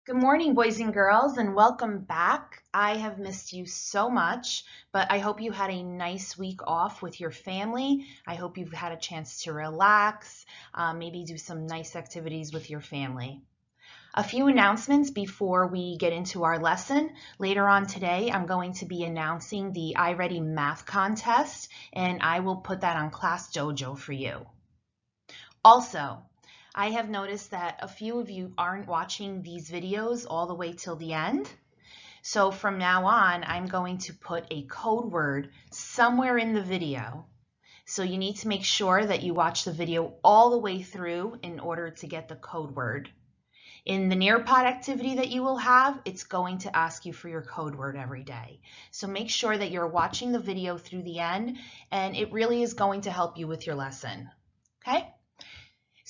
Good morning, boys and girls, and welcome back. I have missed you so much, but I hope you had a nice week off with your family. I hope you've had a chance to relax, maybe do some nice activities with your family. A few announcements before we get into our lesson. Later on today, I'm going to be announcing the iReady Math Contest, and I will put that on Class Dojo for you. Also, I have noticed that a few of you aren't watching these videos all the way till the end. So from now on, I'm going to put a code word somewhere in the video. So you need to make sure that you watch the video all the way through in order to get the code word. In the Nearpod activity that you will have, it's going to ask you for your code word every day. So make sure that you're watching the video through the end, and it really is going to help you with your lesson. Okay?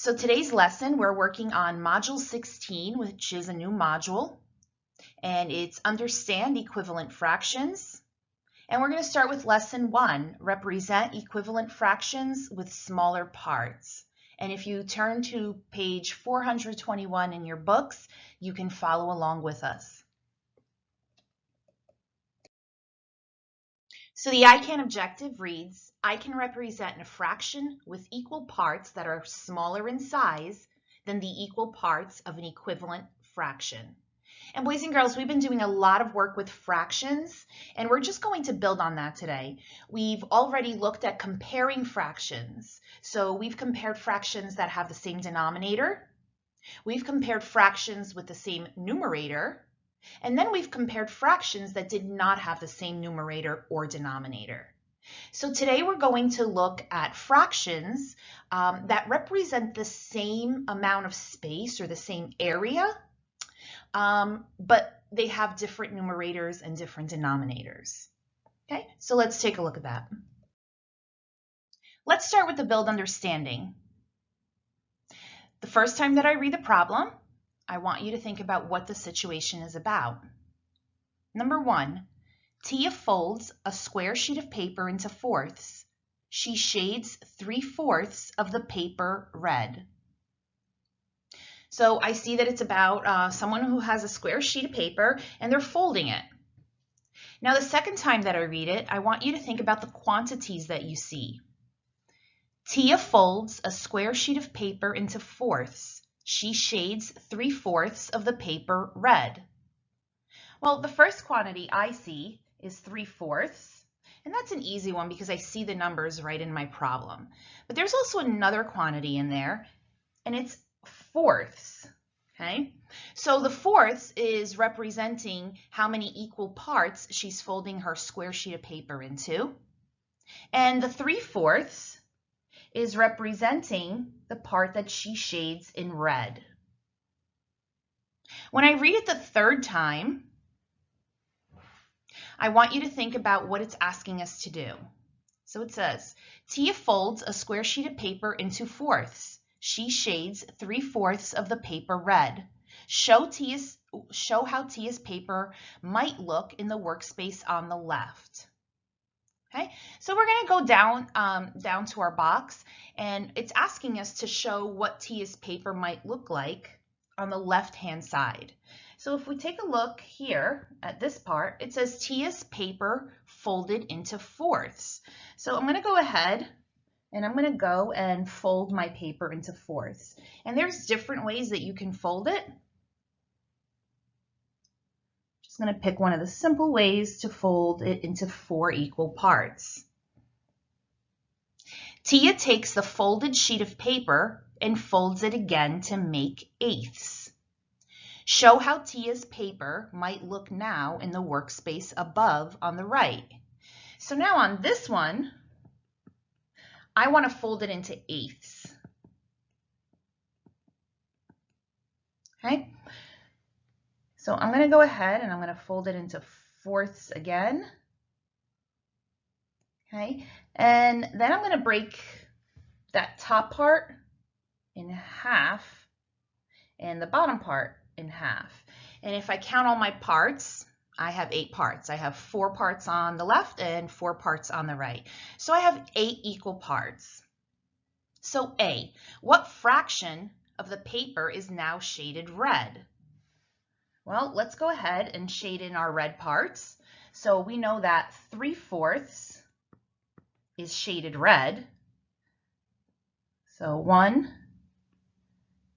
So today's lesson, we're working on Module 16, which is a new module, and it's Understand Equivalent Fractions. And we're going to start with Lesson 1, Represent Equivalent Fractions with Smaller Parts. And if you turn to page 421 in your books, you can follow along with us. So the I Can objective reads, I can represent a fraction with equal parts that are smaller in size than the equal parts of an equivalent fraction. And boys and girls, we've been doing a lot of work with fractions, and we're just going to build on that today. We've already looked at comparing fractions. So we've compared fractions that have the same denominator. We've compared fractions with the same numerator. And then we've compared fractions that did not have the same numerator or denominator. So today we're going to look at fractions that represent the same amount of space or the same area, but they have different numerators and different denominators. Okay, so let's take a look at that. Let's start with the build understanding. The first time that I read the problem, I want you to think about what the situation is about. Number 1, Tia folds a square sheet of paper into fourths. She shades 3/4 of the paper red. So I see that it's about someone who has a square sheet of paper and they're folding it. Now the second time that I read it, I want you to think about the quantities that you see. Tia folds a square sheet of paper into fourths. She shades 3/4 of the paper red. Well, the first quantity I see is 3/4, and that's an easy one because I see the numbers right in my problem. But there's also another quantity in there, and it's fourths. Okay, so the fourths is representing how many equal parts she's folding her square sheet of paper into, and the 3/4 is representing the part that she shades in red. When I read it the third time, I want you to think about what it's asking us to do. So it says, Tia folds a square sheet of paper into fourths. She shades 3/4 of the paper red. Show how Tia's paper might look in the workspace on the left. Okay, so we're going to go down to our box, and it's asking us to show what Tia's paper might look like on the left-hand side. So if we take a look here at this part, it says Tia's paper folded into fourths. So I'm going to go ahead and I'm going to go and fold my paper into fourths. And there's different ways that you can fold it. I'm going to pick one of the simple ways to fold it into 4 equal parts. Tia takes the folded sheet of paper and folds it again to make eighths. Show how Tia's paper might look now in the workspace above on the right. So now on this one, I want to fold it into eighths. Okay. So I'm going to go ahead and I'm going to fold it into fourths again. Okay, and then I'm going to break that top part in half and the bottom part in half. And if I count all my parts, I have 8 parts. I have 4 parts on the left and 4 parts on the right. So I have 8 equal parts. So A, what fraction of the paper is now shaded red? Well, let's go ahead and shade in our red parts. So we know that 3/4 is shaded red. So 1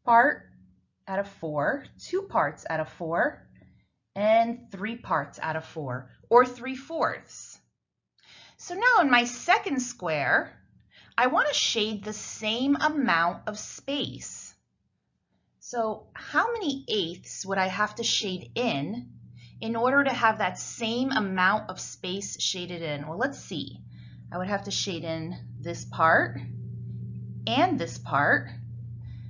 part out of 4, 2 parts out of 4, and 3 parts out of 4, or 3/4. So now in my second square, I want to shade the same amount of space. So how many eighths would I have to shade in order to have that same amount of space shaded in? Well, let's see. I would have to shade in this part and this part.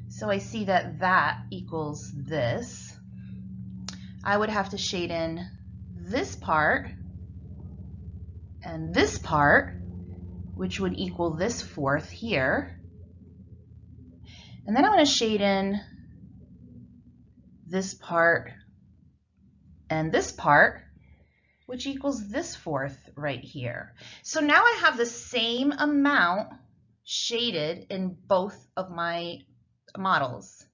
So I see that that equals this. I would have to shade in this part and this part, which would equal this 1/4 here. And then I'm going to shade in this part and this part, which equals this 1/4 right here. So now I have the same amount shaded in both of my models.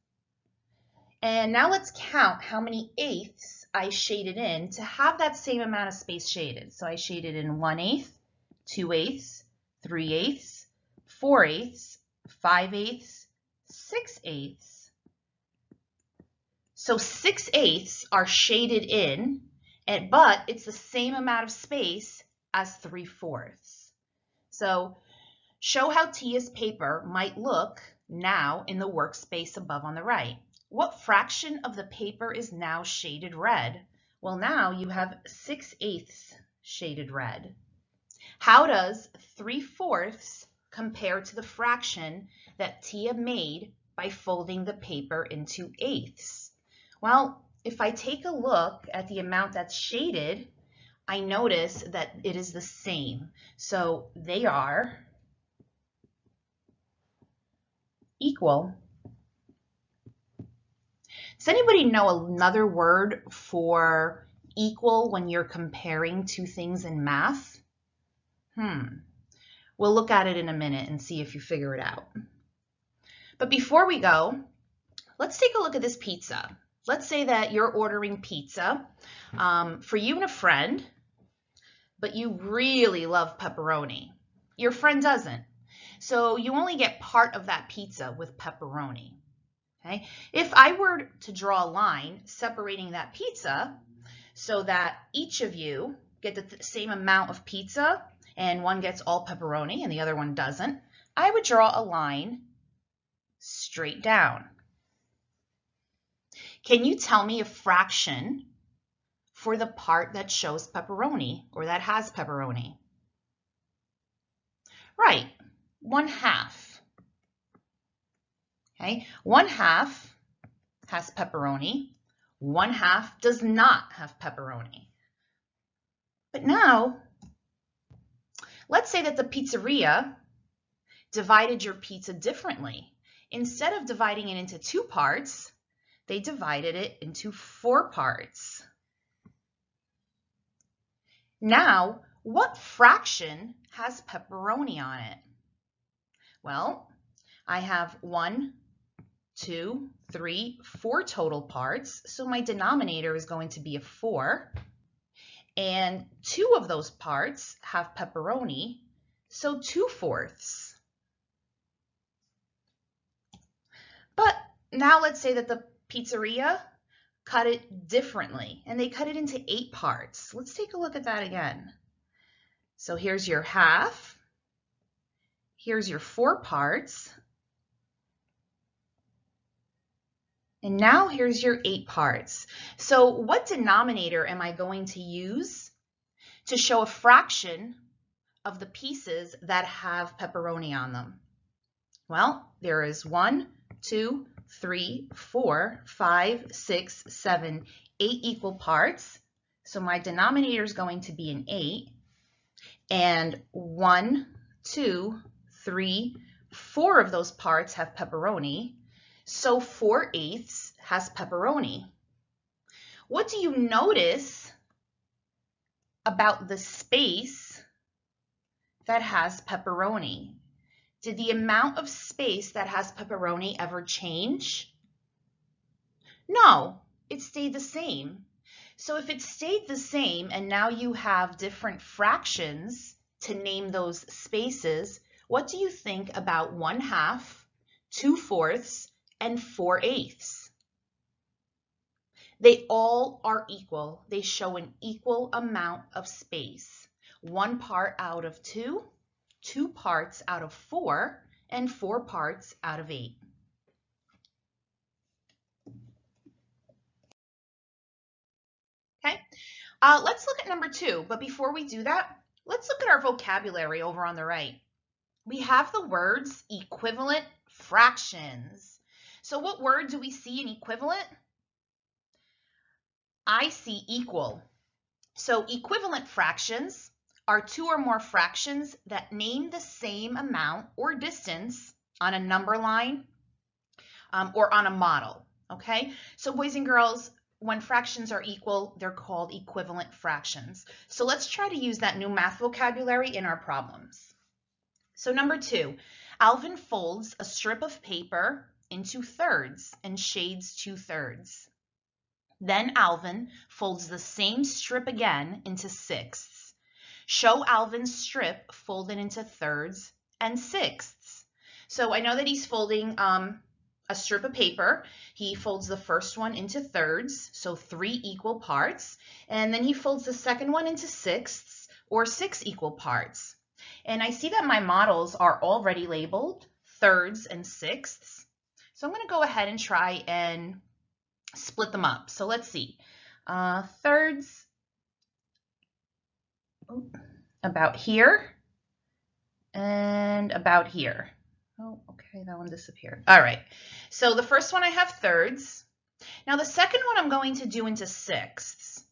And now let's count how many eighths I shaded in to have that same amount of space shaded. So I shaded in 1/8, 2/8, 3/8, 4/8, 5/8, 6/8. So 6/8 are shaded in, but it's the same amount of space as 3/4. So show how Tia's paper might look now in the workspace above on the right. What fraction of the paper is now shaded red? Well, now you have 6/8 shaded red. How does 3/4 compare to the fraction that Tia made by folding the paper into eighths? Well, if I take a look at the amount that's shaded, I notice that it is the same. So they are equal. Does anybody know another word for equal when you're comparing two things in math? We'll look at it in a minute and see if you figure it out. But before we go, let's take a look at this pizza. Let's say that you're ordering pizza for you and a friend, but you really love pepperoni. Your friend doesn't. So you only get part of that pizza with pepperoni. Okay? If I were to draw a line separating that pizza so that each of you get the same amount of pizza and one gets all pepperoni and the other one doesn't, I would draw a line straight down. Can you tell me a fraction for the part that shows pepperoni or that has pepperoni? Right, 1/2. Okay, 1/2 has pepperoni, 1/2 does not have pepperoni. But now, let's say that the pizzeria divided your pizza differently. Instead of dividing it into 2 parts, they divided it into 4 parts. Now, what fraction has pepperoni on it? Well, I have 1, 2, 3, 4 total parts, so my denominator is going to be a 4. And 2 of those parts have pepperoni, so 2/4. But now let's say that the pizzeria cut it differently, and they cut it into 8 parts. Let's take a look at that again. So here's your 1/2. Here's your 4 parts. And now here's your 8 parts. So what denominator am I going to use to show a fraction of the pieces that have pepperoni on them? Well, there is 1, 2, 3, 4, 5, 6, 7, 8 equal parts. So my denominator is going to be an 8. And 1, 2, 3, 4 of those parts have pepperoni. So 4/8 has pepperoni. What do you notice about the space that has pepperoni? Did the amount of space that has pepperoni ever change? No, It stayed the same. So if it stayed the same and now you have different fractions to name those spaces, what do you think about 1/2, 2/4, and 4/8? They all are equal. They show an equal amount of space. 1 part out of 2, 2 parts out of 4, and 4 parts out of 8. Okay, let's look at number 2. But before we do that, let's look at our vocabulary over on the right. We have the words equivalent fractions. So what word do we see in equivalent? I see equal. So equivalent fractions are 2 or more fractions that name the same amount or distance on a number line or on a model, okay? So boys and girls, when fractions are equal, they're called equivalent fractions. So let's try to use that new math vocabulary in our problems. So number 2, Alvin folds a strip of paper into thirds and shades 2/3. Then Alvin folds the same strip again into sixths. Show Alvin's strip folded into thirds and sixths. So I know that he's folding a strip of paper. He folds the first one into thirds, so 3 equal parts, and then he folds the second one into sixths, or 6 equal parts. And I see that my models are already labeled thirds and sixths. So I'm going to go ahead and try and split them up. So let's see. Thirds about here and about here. Oh, okay, that one disappeared. All right. So the first one I have thirds. Now the second one I'm going to do into sixths.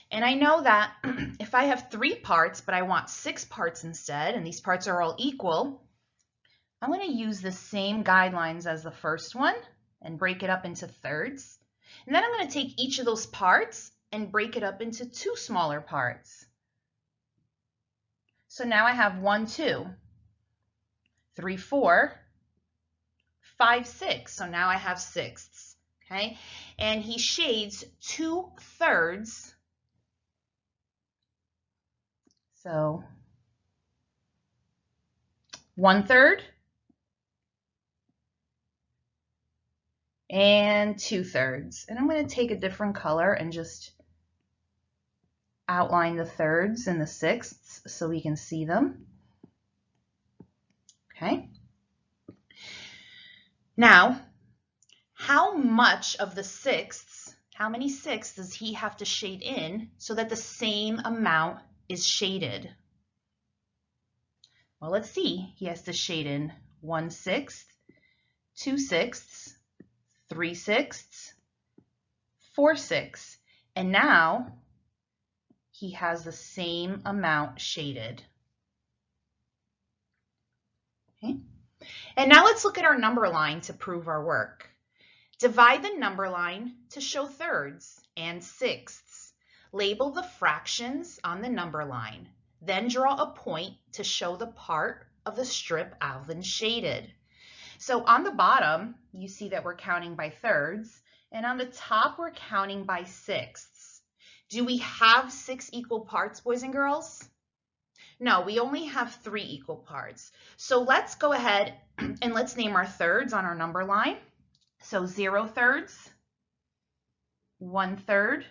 And I know that if I have 3 parts, but I want 6 parts instead, and these parts are all equal, I'm going to use the same guidelines as the first one and break it up into thirds. And then I'm going to take each of those parts and break it up into 2 smaller parts. So now I have 1, 2, 3, 4, 5, 6. So now I have sixths, okay? And he shades 2/3. So 1/3 and 2/3. And I'm going to take a different color and just outline the thirds and the sixths so we can see them. Okay. Now, how much of the sixths, how many sixths does he have to shade in so that the same amount is shaded? Well, let's see. He has to shade in 1/6, 2/6, 3/6, 4/6, and now he has the same amount shaded. Okay. And now let's look at our number line to prove our work. Divide the number line to show thirds and sixths. Label the fractions on the number line. Then draw a point to show the part of the strip Alvin shaded. So on the bottom, you see that we're counting by thirds, and on the top, we're counting by sixths. Do we have 6 equal parts, boys and girls? No, we only have 3 equal parts. So let's go ahead and let's name our thirds on our number line. So 0/3, 1/3,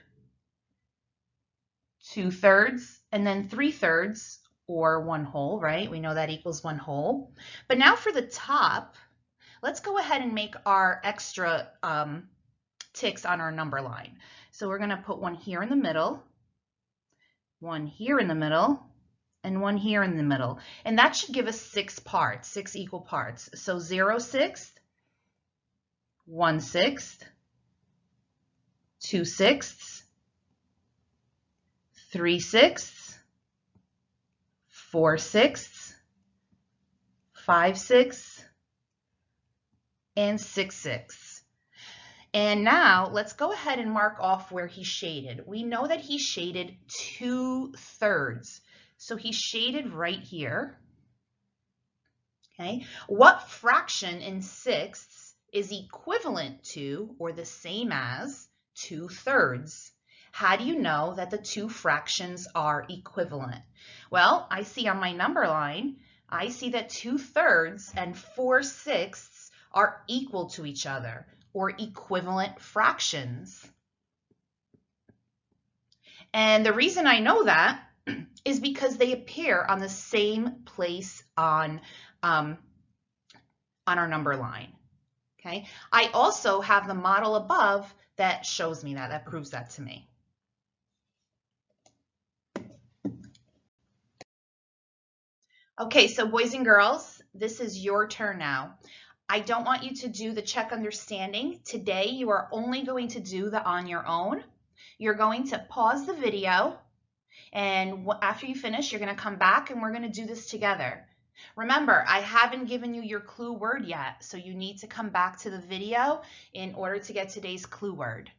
2/3, and then 3/3, or 1 whole, right? We know that equals 1 whole. But now for the top, let's go ahead and make our extra ticks on our number line. So we're going to put one here in the middle, one here in the middle, and one here in the middle. And that should give us 6 parts, 6 equal parts. So 0/6, 1/6, 2/6, 3/6, 4/6, 5/6, and 6/6. And now let's go ahead and mark off where he shaded. We know that he shaded 2/3. So he shaded right here. Okay. What fraction in sixths is equivalent to or the same as 2/3. How do you know that the two fractions are equivalent? Well, I see on my number line, I see that 2/3 and 4/6 are equal to each other, or equivalent fractions. And the reason I know that is because they appear on the same place on our number line. Okay. I also have the model above that shows me that proves that to me. Okay, so boys and girls, this is your turn now. I don't want you to do the check understanding. Today, you are only going to do the on your own. You're going to pause the video, and after you finish, you're going to come back and we're going to do this together. Remember, I haven't given you your clue word yet, so you need to come back to the video in order to get today's clue word.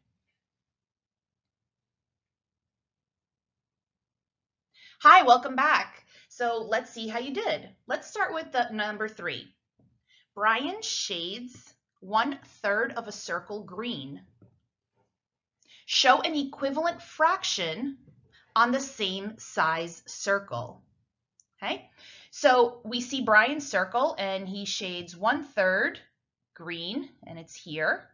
Hi, welcome back. So let's see how you did. Let's start with the number 3. Brian shades 1/3 of a circle green. Show an equivalent fraction on the same size circle. Okay, so we see Brian's circle and he shades 1/3 green and it's here.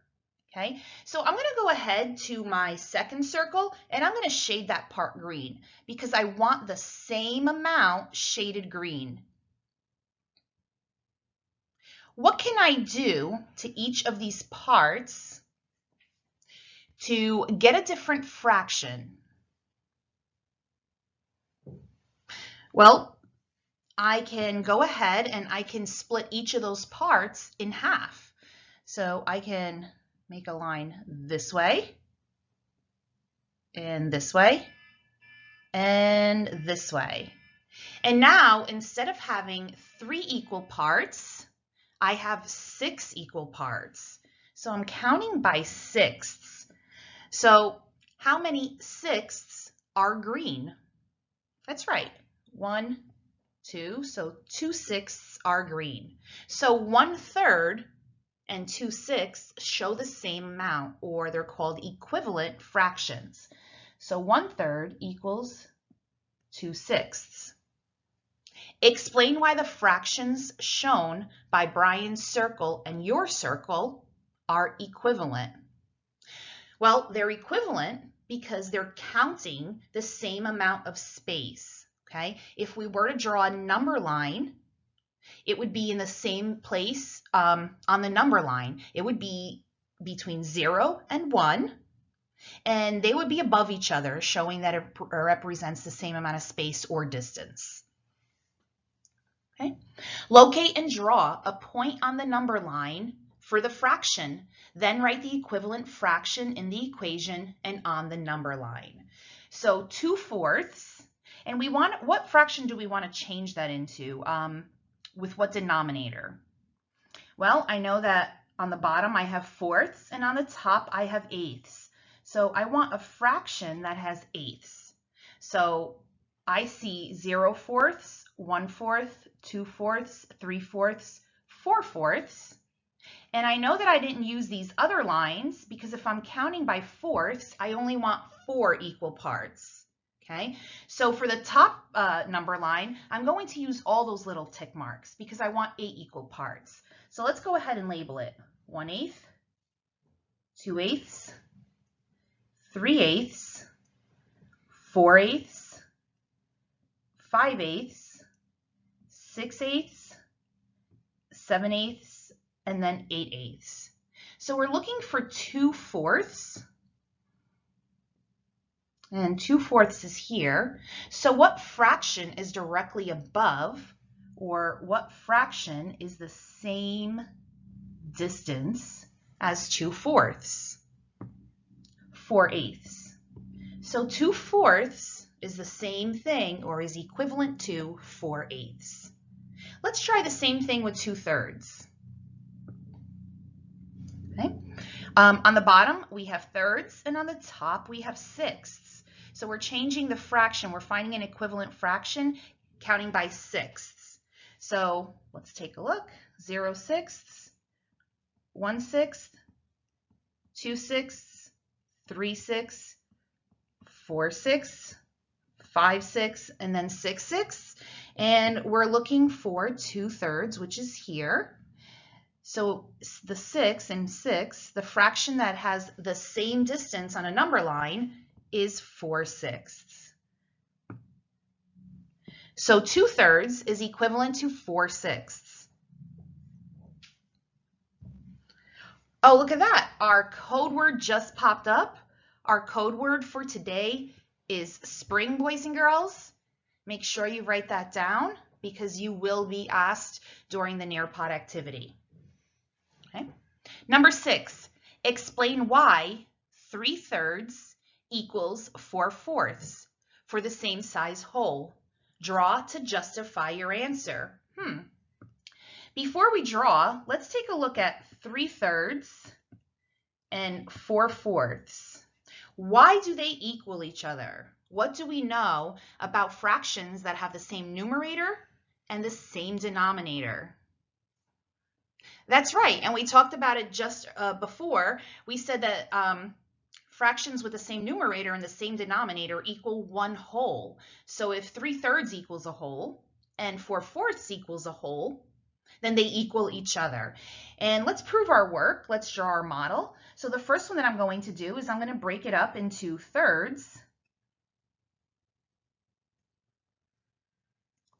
Okay, so I'm going to go ahead to my second circle and I'm going to shade that part green because I want the same amount shaded green. What can I do to each of these parts to get a different fraction? Well, I can go ahead and I can split each of those parts in half. So I can make a line this way, and this way, and this way. And now, instead of having 3 equal parts, I have 6 equal parts. So I'm counting by sixths. So how many sixths are green? That's right, 1, 2, so 2/6 are green. So 1/3 and 2/6 show the same amount, or they're called equivalent fractions. So 1/3 equals 2/6. Explain why the fractions shown by Brian's circle and your circle are equivalent. Well, they're equivalent because they're counting the same amount of space. Okay, if we were to draw a number line, it would be in the same place on the number line. It would be between 0 and 1, and they would be above each other, showing that it represents the same amount of space or distance. Okay. Locate and draw a point on the number line for the fraction. Then write the equivalent fraction in the equation and on the number line. So 2/4, and we want, what fraction do we want to change that into? With what denominator? Well, I know that on the bottom I have fourths and on the top I have eighths. So I want a fraction that has eighths. So I see 0/4, 1/4, 2/4, 3/4, 4/4. And I know that I didn't use these other lines because if I'm counting by fourths, I only want 4 equal parts. Okay, so for the top number line, I'm going to use all those little tick marks because I want 8 equal parts. So let's go ahead and label it 1/8, 2/8, 3/8, 4/8, 5/8, 6/8, 7/8, and then 8/8. So we're looking for 2/4. And 2/4 is here. So what fraction is directly above, or what fraction is the same distance as 2/4? 4/8. So 2/4 is the same thing, or is equivalent to 4/8. Let's try the same thing with 2/3. Okay. On the bottom, we have thirds, and on the top, we have sixths. So we're changing the fraction. We're finding an equivalent fraction, counting by sixths. So let's take a look. 0/6, 1/6, 2/6, 3-6, 4-6, 5-6, and then 6-6. And we're looking for 2/3, which is here. So the 6 and 6, the fraction that has the same distance on a number line is 4/6. So 2/3 is equivalent to 4/6. Oh, look at that. Our code word just popped up. Our code word for today is spring, boys and girls. Make sure you write that down because you will be asked during the Nearpod activity. Okay. Number 6, explain why 3/3 equals 4/4 for the same size whole. Draw to justify your answer. Before we draw, let's take a look at 3/3 and 4/4. Why do they equal each other? What do we know about fractions that have the same numerator and the same denominator? That's right, and we talked about it just before. We said that fractions with the same numerator and the same denominator equal one whole. So if 3/3 equals a whole and 4/4 equals a whole, then they equal each other. And let's prove our work. Let's draw our model. So the first one that I'm going to do is I'm going to break it up into thirds.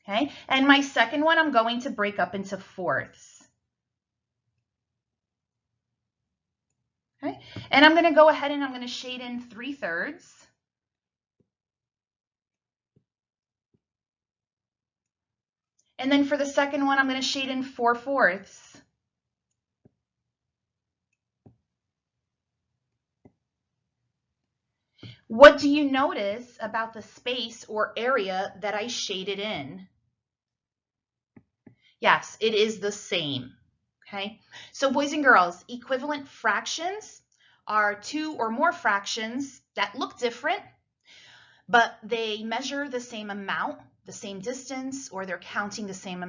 Okay, and my second one I'm going to break up into fourths. Okay, and I'm going to go ahead and I'm going to shade in 3/3. And then for the second one, I'm going to shade in 4/4. What do you notice about the space or area that I shaded in? Yes, it is the same. Okay, so boys and girls, equivalent fractions are two or more fractions that look different, but they measure the same amount, the same distance, or they're counting the same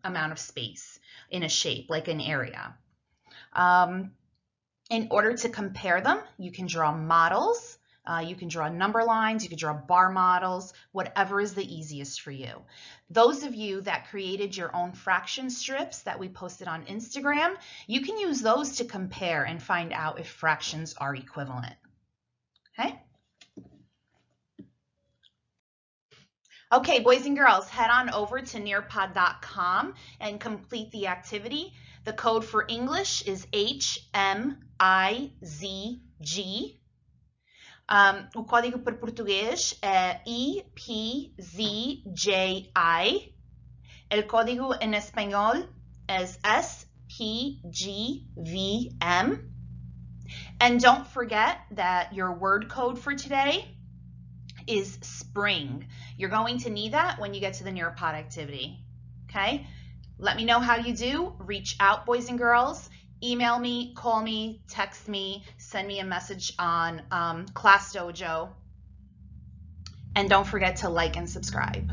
amount of space in a shape, like an area. In order to compare them, you can draw models, you can draw number lines, you can draw bar models, whatever is the easiest for you. Those of you that created your own fraction strips that we posted on Instagram, you can use those to compare and find out if fractions are equivalent. Okay? Okay, boys and girls, head on over to nearpod.com and complete the activity. The code for English is HMIZG. O código para português é EPZJI. El código en español es SPGVM. And don't forget that your word code for today is spring. You're going to need that when you get to the Nearpod activity. Okay? Let me know how you do. Reach out, boys and girls. Email me, call me, text me, send me a message on Class Dojo. And don't forget to like and subscribe.